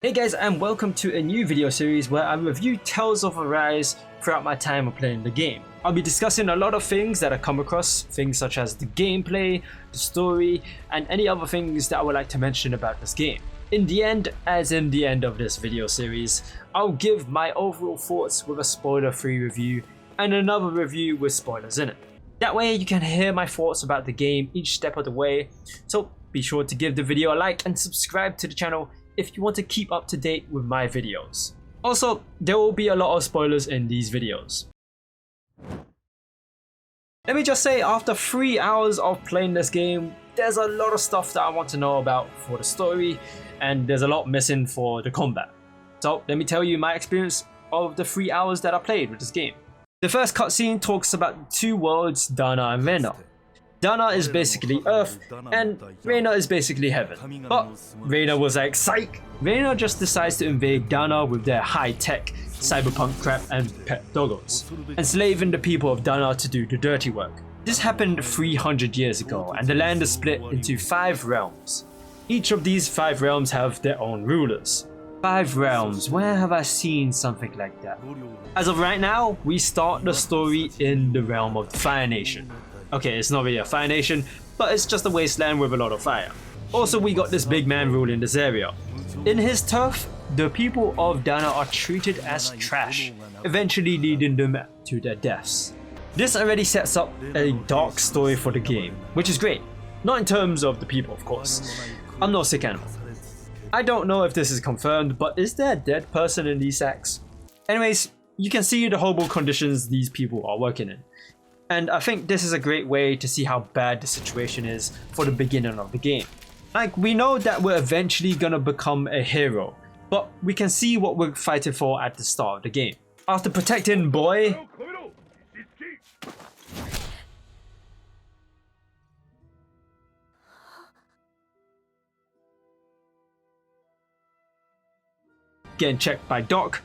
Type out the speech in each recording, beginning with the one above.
Hey guys, and welcome to a new video series where I review Tales of Arise throughout my time of playing the game. I'll be discussing a lot of things that I come across, things such as the gameplay, the story, and any other things that I would like to mention about this game. In the end, as in the end of this video series, I'll give my overall thoughts with a spoiler-free review and another review with spoilers in it. That way you can hear my thoughts about the game each step of the way, so be sure to give the video a like and subscribe to the channel if you want to keep up to date with my videos. Also, there will be a lot of spoilers in these videos. Let me just say, after 3 hours of playing this game, there's a lot of stuff that I want to know about for the story, and there's a lot missing for the combat. So let me tell you my experience of the 3 hours that I played with this game. The first cutscene talks about the two worlds, Dahna and Rena. Dahna is basically Earth, and Rena is basically Heaven. But Rena was like, psych! Rena just decides to invade Dahna with their high-tech cyberpunk crap and pet doggos, enslaving the people of Dahna to do the dirty work. This happened 300 years ago, and the land is split into 5 realms. Each of these 5 realms have their own rulers. 5 realms, where have I seen something like that? As of right now, we start the story in the realm of the Fire Nation. Okay, it's not really a fire nation, but it's just a wasteland with a lot of fire. Also, we got this big man ruling this area. In his turf, the people of Dahna are treated as trash, eventually leading them to their deaths. This already sets up a dark story for the game, which is great. Not in terms of the people, of course. I'm no sick animal. I don't know if this is confirmed, but is there a dead person in these sacks? Anyways, you can see the horrible conditions these people are working in. And I think this is a great way to see how bad the situation is for the beginning of the game. Like, we know that we're eventually gonna become a hero, but we can see what we're fighting for at the start of the game. After protecting Boy, getting checked by Doc,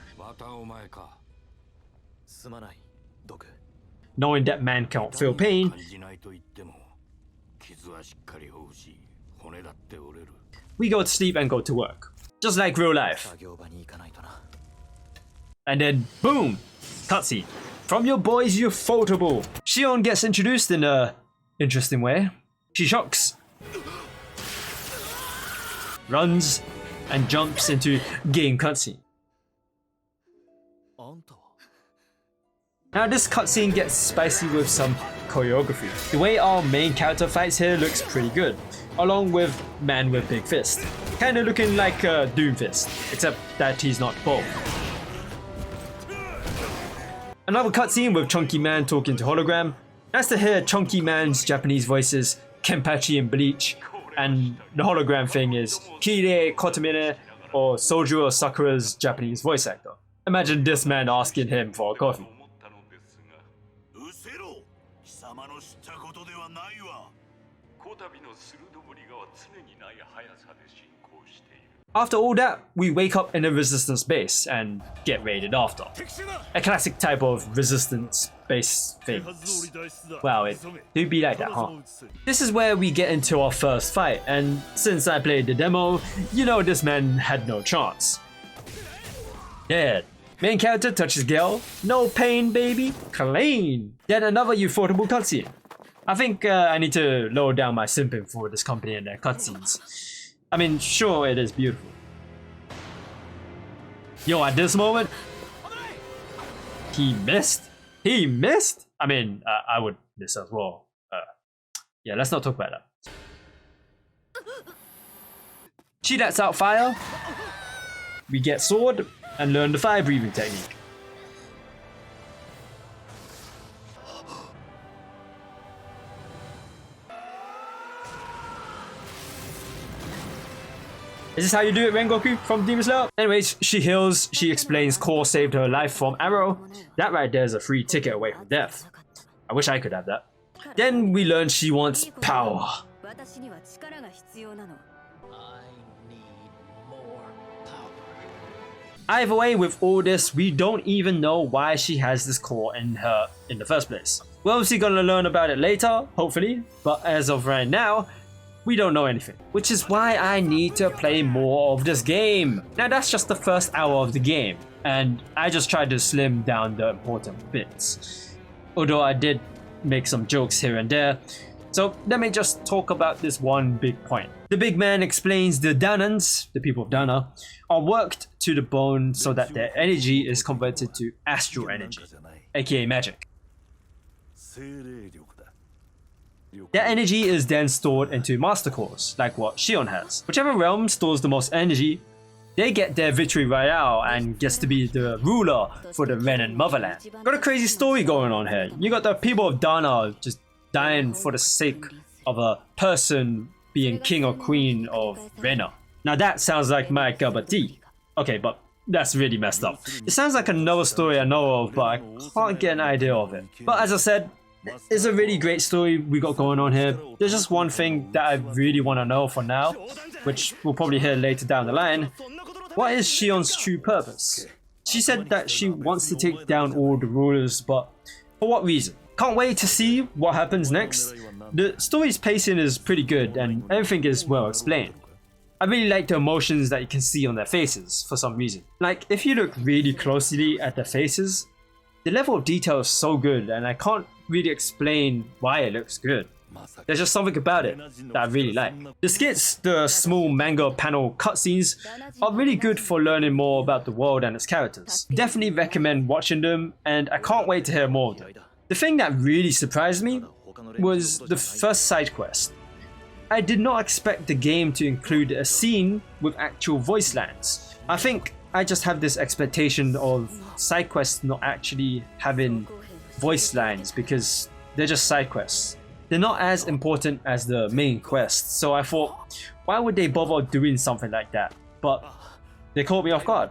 knowing that man can't feel pain, we go to sleep and go to work, just like real life. And then boom, cutscene from your boys UFOTABLE. Shionne gets introduced in a interesting way. She shocks, runs, and jumps into game cutscene. Now this cutscene gets spicy with some choreography. The way our main character fights here looks pretty good, along with Man with Big Fist. Kinda looking like Doomfist, except that he's not both. Another cutscene with Chunky Man talking to Hologram. Nice to hear Chunky Man's Japanese voices, Kenpachi in Bleach, and the hologram thing is Kirei Kotomine or Sojuro Sakura's Japanese voice actor. Imagine this man asking him for a coffee. After all that, we wake up in a resistance base and get raided after. A classic type of resistance base things. Wow, it do be like that, huh? This is where we get into our first fight, and since I played the demo, you know this man had no chance. Yeah, main character touches girl, no pain baby, clean. Then another UFOTABLE cutscene. I think I need to lower down my simping for this company and their cutscenes. I mean, sure, it is beautiful. Yo, at this moment, he missed. He missed? I mean, I would miss as well. Yeah, let's not talk about that. She lets out fire. We get sword and learn the fire breathing technique. Is this how you do it, Rengoku from Demon Slayer? Anyways, she heals, she explains Core saved her life from Arrow. That right there is a free ticket away from death. I wish I could have that. Then we learn she wants power. Either way, with all this, we don't even know why she has this core in her in the first place. We're obviously gonna learn about it later, hopefully, but as of right now, we don't know anything, which is why I need to play more of this game. Now that's just the first hour of the game, and I just tried to slim down the important bits. Although I did make some jokes here and there, so let me just talk about this one big point. The big man explains the Dahnans, the people of Dahna, are worked to the bone so that their energy is converted to astral energy, aka magic. Their energy is then stored into master cores, like what Shionne has. Whichever realm stores the most energy, they get their victory royale and gets to be the ruler for the Renan motherland. Got a crazy story going on here. You got the people of Dahna just dying for the sake of a person being king or queen of Rena. Now that sounds like my cup of tea. Okay, but that's really messed up. It sounds like another story I know of, but I can't get an idea of it. But as I said, it's a really great story we got going on here. There's just one thing that I really want to know for now, which we'll probably hear later down the line. What is Shionne's true purpose? She said that she wants to take down all the rulers, but for what reason? Can't wait to see what happens next. The story's pacing is pretty good and everything is well explained. I really like the emotions that you can see on their faces for some reason. Like, if you look really closely at their faces, the level of detail is so good and I can't really explain why it looks good. There's just something about it that I really like. The skits, the small manga panel cutscenes, are really good for learning more about the world and its characters. Definitely recommend watching them and I can't wait to hear more of them. The thing that really surprised me was the first side quest. I did not expect the game to include a scene with actual voice lines. I think I just have this expectation of side quests not actually having voice lines because they're just side quests. They're not as important as the main quest, so I thought, why would they bother doing something like that? But they caught me off guard.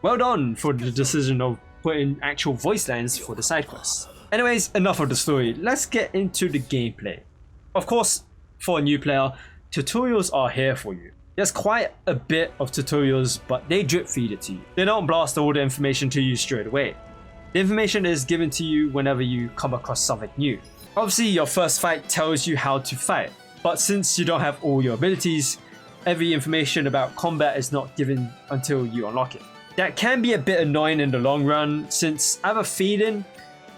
Well done for the decision of putting actual voice lines for the side quests. Anyways, enough of the story, let's get into the gameplay. Of course, for a new player, tutorials are here for you. There's quite a bit of tutorials, but they drip feed it to you. They don't blast all the information to you straight away. The information is given to you whenever you come across something new. Obviously, your first fight tells you how to fight, but since you don't have all your abilities, every information about combat is not given until you unlock it. That can be a bit annoying in the long run, since I have a feeling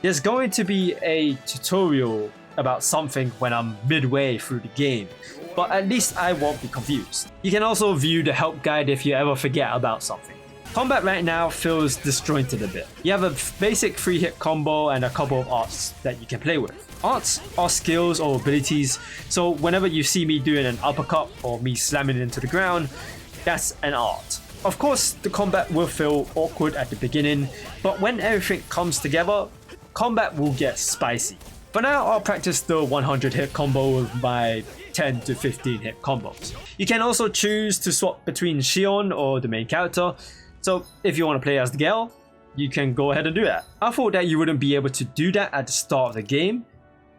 there's going to be a tutorial about something when I'm midway through the game, but at least I won't be confused. You can also view the help guide if you ever forget about something. Combat right now feels disjointed a bit. You have a basic 3-hit combo and a couple of arts that you can play with. Arts are skills or abilities, so whenever you see me doing an uppercut or me slamming into the ground, that's an art. Of course, the combat will feel awkward at the beginning, but when everything comes together, combat will get spicy. For now, I'll practice the 100-hit combo with my 10 to 15 hit combos. You can also choose to swap between Shionne or the main character, so if you want to play as the girl, you can go ahead and do that. I thought that you wouldn't be able to do that at the start of the game,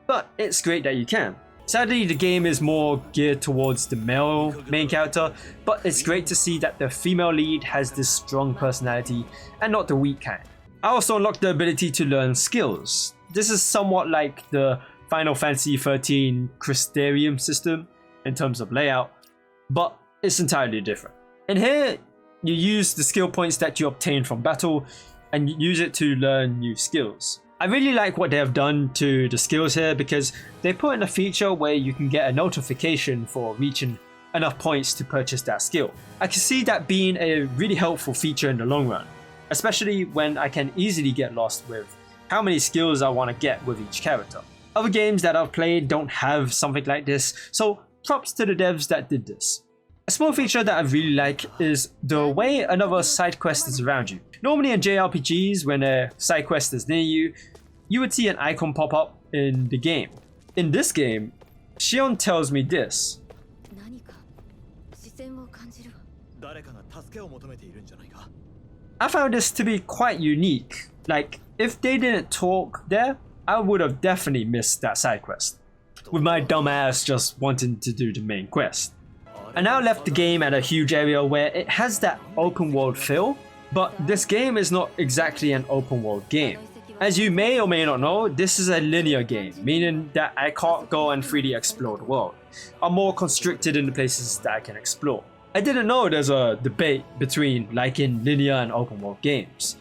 but it's great that you can. Sadly, the game is more geared towards the male main character, but it's great to see that the female lead has this strong personality and not the weak kind. I also unlocked the ability to learn skills. This is somewhat like the Final Fantasy XIII Crystarium system in terms of layout, but it's entirely different. In here, you use the skill points that you obtain from battle and you use it to learn new skills. I really like what they have done to the skills here because they put in a feature where you can get a notification for reaching enough points to purchase that skill. I can see that being a really helpful feature in the long run, especially when I can easily get lost with how many skills I want to get with each character. Other games that I've played don't have something like this, so props to the devs that did this. A small feature that I really like is the way another side quest is around you. Normally in JRPGs, when a side quest is near you, you would see an icon pop up in the game. In this game, Shionne tells me this. I found this to be quite unique. Like, if they didn't talk there, I would have definitely missed that side quest, with my dumb ass just wanting to do the main quest. I now left the game at a huge area where it has that open world feel, but this game is not exactly an open world game. As you may or may not know, this is a linear game, meaning that I can't go and 3D explore the world. I'm more constricted in the places that I can explore. I didn't know there's a debate between liking linear and open world games.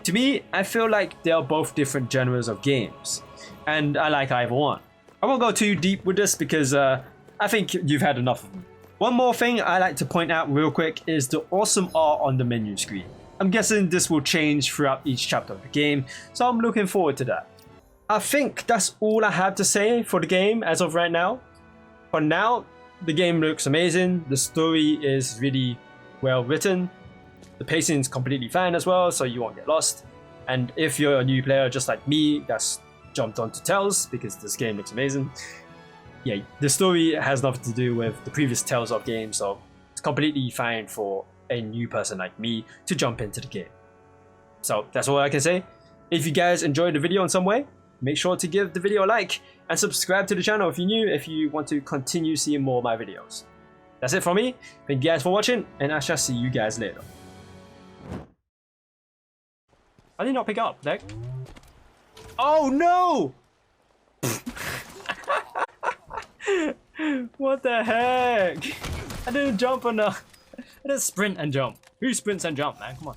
To me, I feel like they are both different genres of games, and I like either one. I won't go too deep with this because I think you've had enough of them. One more thing I like to point out real quick is the awesome art on the menu screen. I'm guessing this will change throughout each chapter of the game, so I'm looking forward to that. I think that's all I have to say for the game as of right now. For now, the game looks amazing, the story is really well written, the pacing is completely fine as well, so you won't get lost. And if you're a new player just like me that's jumped onto Tales because this game looks amazing, yeah, the story has nothing to do with the previous Tales of games, so it's completely fine for a new person like me to jump into the game. So that's all I can say. If you guys enjoyed the video in some way, make sure to give the video a like and subscribe to the channel if you're new, if you want to continue seeing more of my videos. That's it from me. Thank you guys for watching, and I shall see you guys later. I did not pick up, Nick. Oh no! What the heck? I didn't jump enough. I didn't sprint and jump. Who sprints and jump, man? Come on.